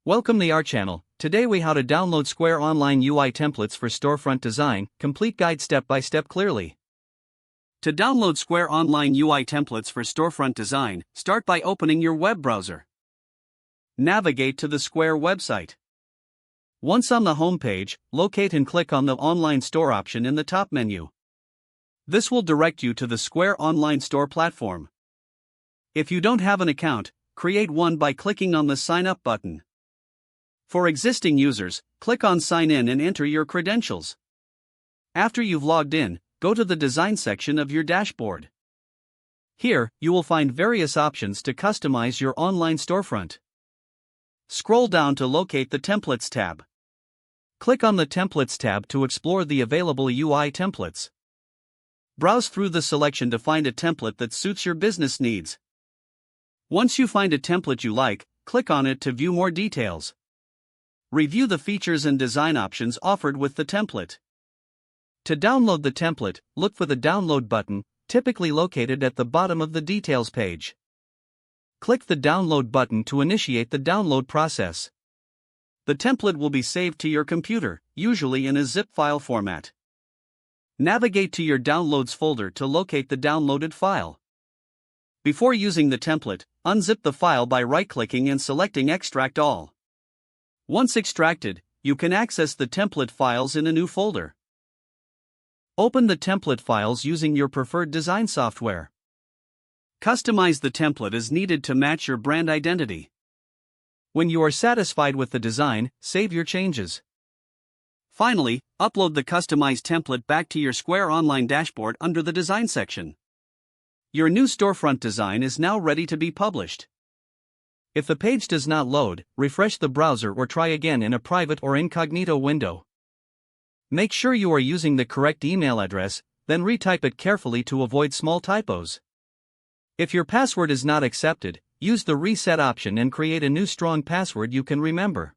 Welcome to our channel. Today we how to download Square Online UI templates for storefront design, complete guide step by step clearly. To download Square Online UI templates for storefront design, start by opening your web browser. Navigate to the Square website. Once on the home page, locate and click on the Online Store option in the top menu. This will direct you to the Square Online Store platform. If you don't have an account, create one by clicking on the Sign Up button. For existing users, click on Sign In and enter your credentials. After you've logged in, go to the Design section of your dashboard. Here, you will find various options to customize your online storefront. Scroll down to locate the Templates tab. Click on the Templates tab to explore the available UI templates. Browse through the selection to find a template that suits your business needs. Once you find a template you like, click on it to view more details. Review the features and design options offered with the template. To download the template, look for the Download button, typically located at the bottom of the Details page. Click the Download button to initiate the download process. The template will be saved to your computer, usually in a zip file format. Navigate to your Downloads folder to locate the downloaded file. Before using the template, unzip the file by right-clicking and selecting Extract All. Once extracted, you can access the template files in a new folder. Open the template files using your preferred design software. Customize the template as needed to match your brand identity. When you are satisfied with the design, save your changes. Finally, upload the customized template back to your Square Online dashboard under the Design section. Your new storefront design is now ready to be published. If the page does not load, refresh the browser or try again in a private or incognito window. Make sure you are using the correct email address, then retype it carefully to avoid small typos. If your password is not accepted, use the Reset option and create a new strong password you can remember.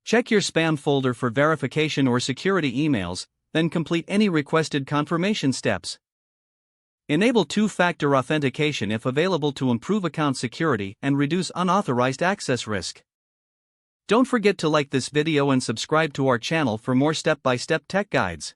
Check your spam folder for verification or security emails, then complete any requested confirmation steps. Enable two-factor authentication if available to improve account security and reduce unauthorized access risk. Don't forget to like this video and subscribe to our channel for more step-by-step tech guides.